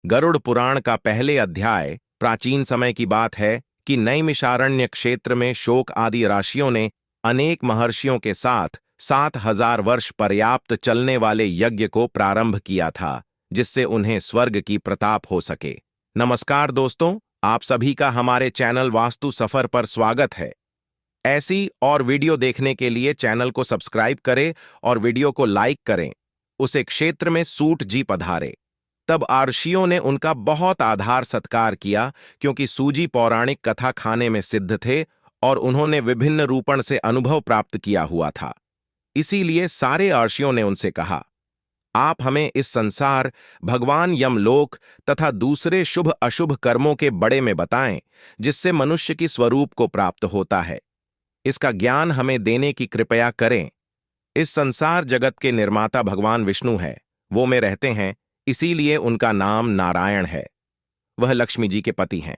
गरुड़ पुराण का पहले अध्याय प्राचीन समय की बात है कि नैमिषारण्य क्षेत्र में शोक आदि ऋषियों ने अनेक महर्षियों के साथ 7,000 वर्ष पर्याप्त चलने वाले यज्ञ को प्रारंभ किया था, जिससे उन्हें स्वर्ग की प्रताप हो सके। नमस्कार दोस्तों, आप सभी का हमारे चैनल वास्तु सफर पर स्वागत है। ऐसी और वीडियो देखने के लिए चैनल को सब्सक्राइब करें और वीडियो को लाइक करें। उसे क्षेत्र में सूट जी पधारे। तब आर्षियों ने उनका बहुत आधार सत्कार किया, क्योंकि सूजी पौराणिक कथा खाने में सिद्ध थे और उन्होंने विभिन्न रूपण से अनुभव प्राप्त किया हुआ था। इसीलिए सारे आर्षियों ने उनसे कहा, आप हमें इस संसार, भगवान यमलोक तथा दूसरे शुभ अशुभ कर्मों के बड़े में बताएं, जिससे मनुष्य की स्वरूप को प्राप्त होता है। इसका ज्ञान हमें देने की कृपया करें। इस संसार जगत के निर्माता भगवान विष्णु है, वो में रहते हैं, इसीलिए उनका नाम नारायण है। वह लक्ष्मी जी के पति हैं।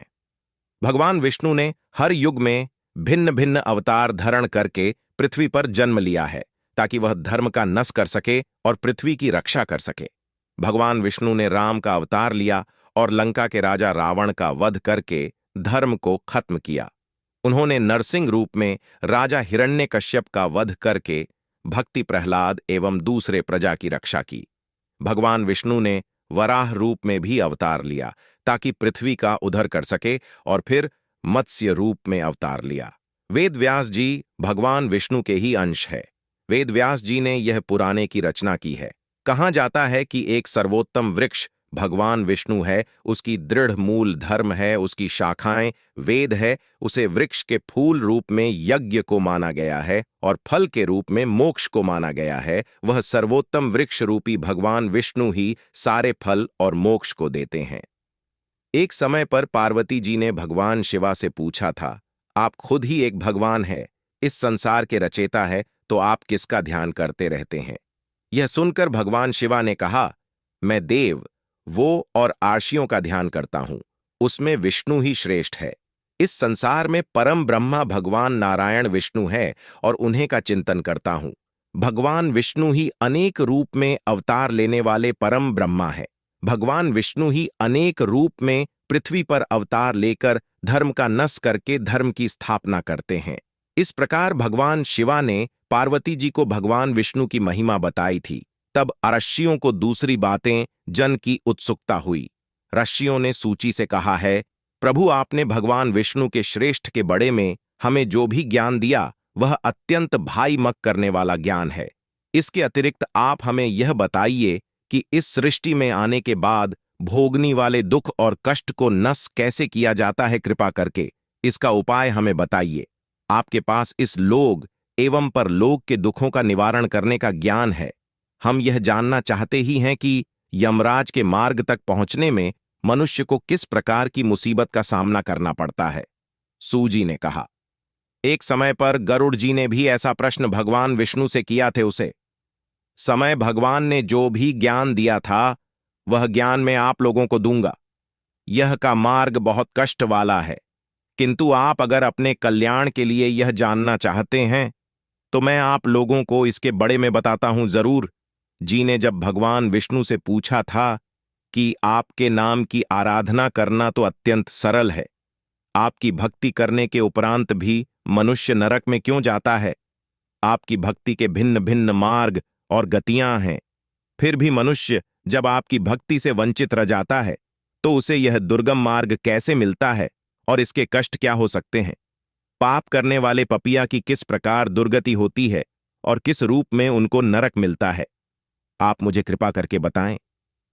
भगवान विष्णु ने हर युग में भिन्न भिन्न अवतार धारण करके पृथ्वी पर जन्म लिया है, ताकि वह धर्म का नष्ट कर सके और पृथ्वी की रक्षा कर सके। भगवान विष्णु ने राम का अवतार लिया और लंका के राजा रावण का वध करके धर्म को खत्म किया। उन्होंने नरसिंह रूप में राजा हिरण्यकश्यप का वध करके भक्ति प्रहलाद एवं दूसरे प्रजा की रक्षा की। भगवान विष्णु ने वराह रूप में भी अवतार लिया, ताकि पृथ्वी का उद्धार कर सके, और फिर मत्स्य रूप में अवतार लिया। वेद व्यास जी भगवान विष्णु के ही अंश है। वेद व्यास जी ने यह पुराणे की रचना की है। कहा जाता है कि एक सर्वोत्तम वृक्ष भगवान विष्णु है, उसकी दृढ़ मूल धर्म है, उसकी शाखाएं वेद है, उसे वृक्ष के फूल रूप में यज्ञ को माना गया है और फल के रूप में मोक्ष को माना गया है। वह सर्वोत्तम वृक्ष रूपी भगवान विष्णु ही सारे फल और मोक्ष को देते हैं। एक समय पर पार्वती जी ने भगवान शिवा से पूछा था, आप खुद ही एक भगवान है, इस संसार के रचेता है, तो आप किसका ध्यान करते रहते हैं? यह सुनकर भगवान शिवा ने कहा, मैं देव, वो और आर्षियों का ध्यान करता हूं, उसमें विष्णु ही श्रेष्ठ है। इस संसार में परम ब्रह्मा भगवान नारायण विष्णु है और उन्हें का चिंतन करता हूं। भगवान विष्णु ही अनेक रूप में अवतार लेने वाले परम ब्रह्मा है। भगवान विष्णु ही अनेक रूप में पृथ्वी पर अवतार लेकर धर्म का नष्ट करके धर्म की स्थापना करते हैं। इस प्रकार भगवान शिवा ने पार्वती जी को भगवान विष्णु की महिमा बताई थी। तब ऋषियों को दूसरी बातें जन की उत्सुकता हुई। ऋषियों ने सूची से कहा है, प्रभु आपने भगवान विष्णु के श्रेष्ठ के बड़े में हमें जो भी ज्ञान दिया, वह अत्यंत भाई मक करने वाला ज्ञान है। इसके अतिरिक्त आप हमें यह बताइए कि इस सृष्टि में आने के बाद भोगने वाले दुख और कष्ट को नष्ट कैसे किया जाता है। कृपा करके इसका उपाय हमें बताइए। आपके पास इस लोक एवं परलोक के दुखों का निवारण करने का ज्ञान है। हम यह जानना चाहते ही हैं कि यमराज के मार्ग तक पहुंचने में मनुष्य को किस प्रकार की मुसीबत का सामना करना पड़ता है। सूजी ने कहा, एक समय पर गरुड़ जी ने भी ऐसा प्रश्न भगवान विष्णु से किया थे। उसे समय भगवान ने जो भी ज्ञान दिया था, वह ज्ञान मैं आप लोगों को दूंगा। यह का मार्ग बहुत कष्ट वाला है, किंतु आप अगर अपने कल्याण के लिए यह जानना चाहते हैं, तो मैं आप लोगों को इसके बड़े में बताता हूं जरूर। जी ने जब भगवान विष्णु से पूछा था कि आपके नाम की आराधना करना तो अत्यंत सरल है, आपकी भक्ति करने के उपरांत भी मनुष्य नरक में क्यों जाता है? आपकी भक्ति के भिन्न भिन्न मार्ग और गतियां हैं, फिर भी मनुष्य जब आपकी भक्ति से वंचित रह जाता है, तो उसे यह दुर्गम मार्ग कैसे मिलता है और इसके कष्ट क्या हो सकते हैं? पाप करने वाले पपिया की किस प्रकार दुर्गति होती है और किस रूप में उनको नरक मिलता है? आप मुझे कृपा करके बताएं।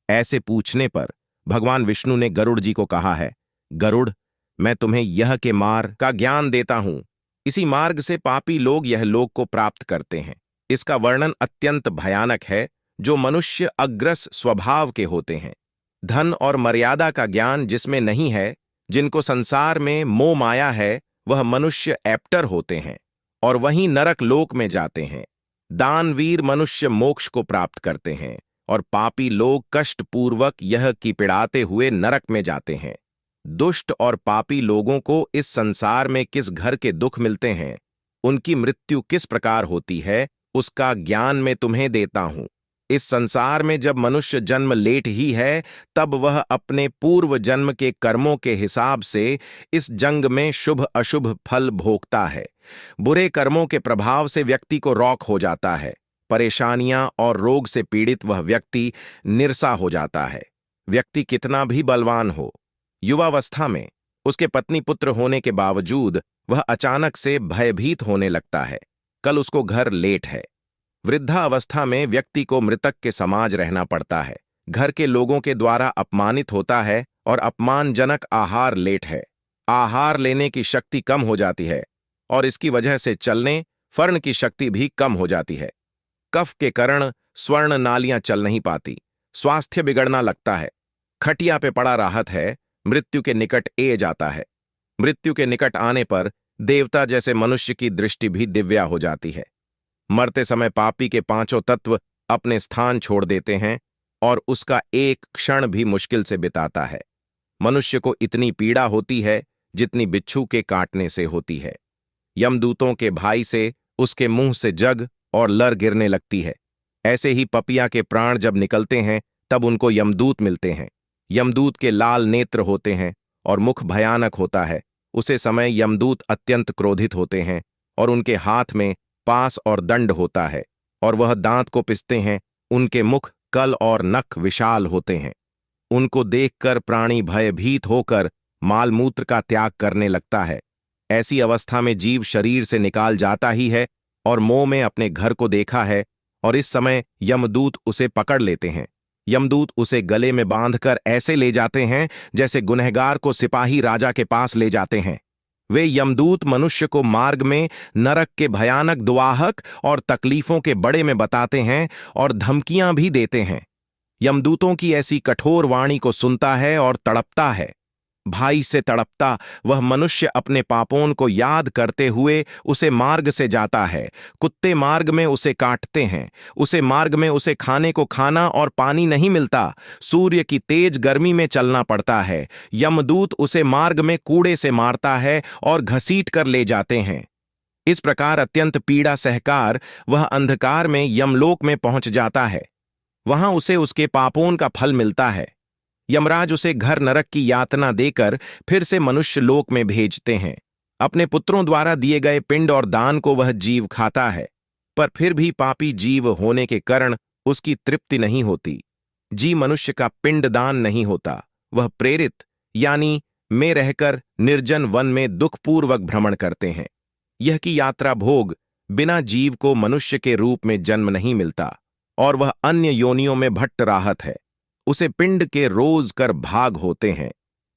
ऐसे पूछने पर भगवान विष्णु ने गरुड़ जी को कहा है, गरुड़, मैं तुम्हें यह के मार्ग का ज्ञान देता हूं। इसी मार्ग से पापी लोग यह लोक को प्राप्त करते हैं। इसका वर्णन अत्यंत भयानक है, जो मनुष्य अग्रस स्वभाव के होते हैं। धन और मर्यादा का ज्ञान जिसमें नहीं है, जिनको संसार में मोह माया है, वह मनुष्य एप्टर होते हैं और वहीं नरक लोक में जाते हैं। दानवीर मनुष्य मोक्ष को प्राप्त करते हैं और पापी लोग कष्टपूर्वक यह की पिड़ाते हुए नरक में जाते हैं। दुष्ट और पापी लोगों को इस संसार में किस घर के दुख मिलते हैं, उनकी मृत्यु किस प्रकार होती है, उसका ज्ञान मैं तुम्हें देता हूं। इस संसार में जब मनुष्य जन्म लेट ही है, तब वह अपने पूर्व जन्म के कर्मों के हिसाब से इस जंग में शुभ अशुभ फल भोगता है। बुरे कर्मों के प्रभाव से व्यक्ति को रौक हो जाता है। परेशानियां और रोग से पीड़ित वह व्यक्ति निरसा हो जाता है। व्यक्ति कितना भी बलवान हो, युवावस्था में उसके पत्नी पुत्र होने के बावजूद वह अचानक से भयभीत होने लगता है। कल उसको घर लेट है। वृद्धावस्था में व्यक्ति को मृतक के समाज रहना पड़ता है। घर के लोगों के द्वारा अपमानित होता है और अपमानजनक आहार लेट है। आहार लेने की शक्ति कम हो जाती है और इसकी वजह से चलने फर्ण की शक्ति भी कम हो जाती है। कफ के कारण स्वर्ण नालियां चल नहीं पाती। स्वास्थ्य बिगड़ना लगता है। खटिया पे पड़ा राहत है, मृत्यु के निकट ए जाता है। मृत्यु के निकट आने पर देवता जैसे मनुष्य की दृष्टि भी दिव्या हो जाती है। मरते समय पापी के पांचों तत्व अपने स्थान छोड़ देते हैं और उसका एक क्षण भी मुश्किल से बिताता है। मनुष्य को इतनी पीड़ा होती है जितनी बिच्छू के काटने से होती है। यमदूतों के भाई से उसके मुंह से जग और लर गिरने लगती है। ऐसे ही पपिया के प्राण जब निकलते हैं तब उनको यमदूत मिलते हैं। यमदूत के लाल नेत्र होते हैं और मुख भयानक होता है। उसे समय यमदूत अत्यंत क्रोधित होते हैं और उनके हाथ में पास और दंड होता है और वह दांत को पिसते हैं। उनके मुख कल और नख विशाल होते हैं। उनको देखकर प्राणी भयभीत होकर मालमूत्र का त्याग करने लगता है। ऐसी अवस्था में जीव शरीर से निकाल जाता ही है और मोह में अपने घर को देखा है और इस समय यमदूत उसे पकड़ लेते हैं। यमदूत उसे गले में बांधकर ऐसे ले जाते हैं जैसे गुनहगार को सिपाही राजा के पास ले जाते हैं। वे यमदूत मनुष्य को मार्ग में नरक के भयानक दुआहक और तकलीफों के बड़े में बताते हैं और धमकियां भी देते हैं। यमदूतों की ऐसी कठोर वाणी को सुनता है और तड़पता है। भाई से तड़पता वह मनुष्य अपने पापों को याद करते हुए उसे मार्ग से जाता है। कुत्ते मार्ग में उसे काटते हैं। उसे मार्ग में उसे खाने को खाना और पानी नहीं मिलता। सूर्य की तेज गर्मी में चलना पड़ता है। यमदूत उसे मार्ग में कूड़े से मारता है और घसीट कर ले जाते हैं। इस प्रकार अत्यंत पीड़ा सहकार वह अंधकार में यमलोक में पहुंच जाता है। वहां उसे उसके पापों का फल मिलता है। यमराज उसे घर नरक की यातना देकर फिर से मनुष्य लोक में भेजते हैं। अपने पुत्रों द्वारा दिए गए पिंड और दान को वह जीव खाता है, पर फिर भी पापी जीव होने के कारण उसकी तृप्ति नहीं होती। जी मनुष्य का पिंड दान नहीं होता। वह प्रेरित यानी में रहकर निर्जन वन में दुखपूर्वक भ्रमण करते हैं। यह की यात्रा भोग बिना जीव को मनुष्य के रूप में जन्म नहीं मिलता और वह अन्य योनियों में भट्ट राहत है। उसे पिंड के रोज कर भाग होते हैं।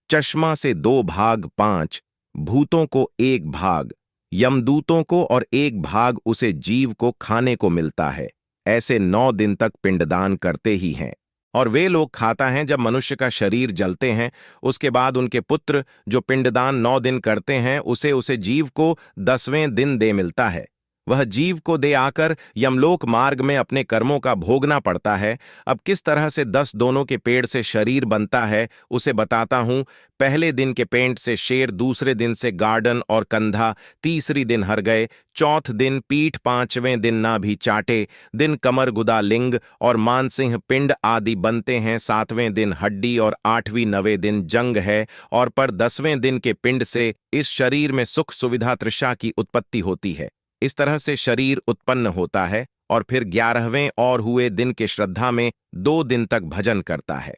चश्मा से 2 भाग 5, भूतों को 1 भाग, यमदूतों को और 1 भाग उसे जीव को खाने को मिलता है। ऐसे 9 दिन तक पिंडदान करते ही हैं और वे लोग खाता हैं जब मनुष्य का शरीर जलते हैं। उसके बाद उनके पुत्र जो पिंडदान 9 दिन करते हैं उसे जीव को 10वें दिन दे मिलता है। वह जीव को दे आकर यमलोक मार्ग में अपने कर्मों का भोगना पड़ता है। अब किस तरह से 10 दोनों के पेड़ से शरीर बनता है उसे बताता हूं। पहले दिन के पेंट से शेर, दूसरे दिन से गार्डन और कंधा, तीसरी दिन हर गए, चौथ दिन पीठ, 5वें दिन नाभि चाटे दिन कमर गुदा लिंग और मानसिंह पिंड आदि बनते हैं। 7वें दिन हड्डी और 8वीं 9वें दिन जंग है और पर 10वें दिन के पिंड से इस शरीर में सुख सुविधा तृषा की उत्पत्ति होती है। इस तरह से शरीर उत्पन्न होता है और फिर 11वें और हुए दिन के श्रद्धा में 2 दिन तक भजन करता है।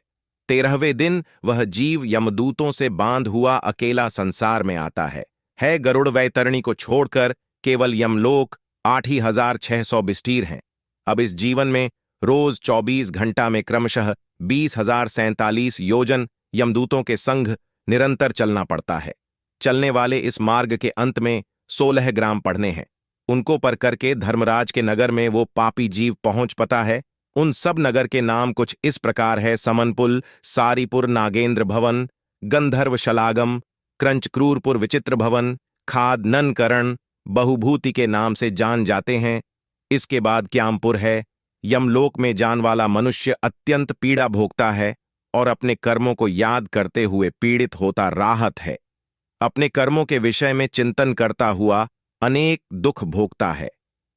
13वें दिन वह जीव यमदूतों से बांध हुआ अकेला संसार में आता है। गरुड़ वैतरणी को छोड़कर केवल यमलोक 8,600 बिस्टीर हैं। अब इस जीवन में रोज 24 घंटा में क्रमशः 20,047 योजन यमदूतों के संग निरंतर चलना पड़ता है। चलने वाले इस मार्ग के अंत में 16 ग्राम पढ़ने हैं। उनको पर करके धर्मराज के नगर में वो पापी जीव पहुंच पता है। उन सब नगर के नाम कुछ इस प्रकार है: समनपुल, सारीपुर, नागेंद्र भवन, गंधर्व शलागम, क्रंचक्रूरपुर, विचित्र भवन, खाद, ननकरण, बहुभूति के नाम से जान जाते हैं। इसके बाद क्यामपुर है। यमलोक में जान वाला मनुष्य अत्यंत पीड़ा भोगता है और अपने कर्मों को याद करते हुए पीड़ित होता राहत है। अपने कर्मों के विषय में चिंतन करता हुआ अनेक दुख भोगता है।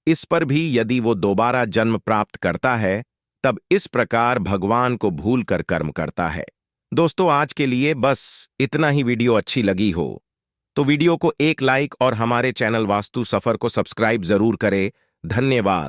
इस पर भी यदि वो दोबारा जन्म प्राप्त करता है तब इस प्रकार भगवान को भूल कर कर्म करता है। दोस्तों, आज के लिए बस इतना ही। वीडियो अच्छी लगी हो तो वीडियो को एक लाइक और हमारे चैनल वास्तु सफर को सब्सक्राइब जरूर करें। धन्यवाद।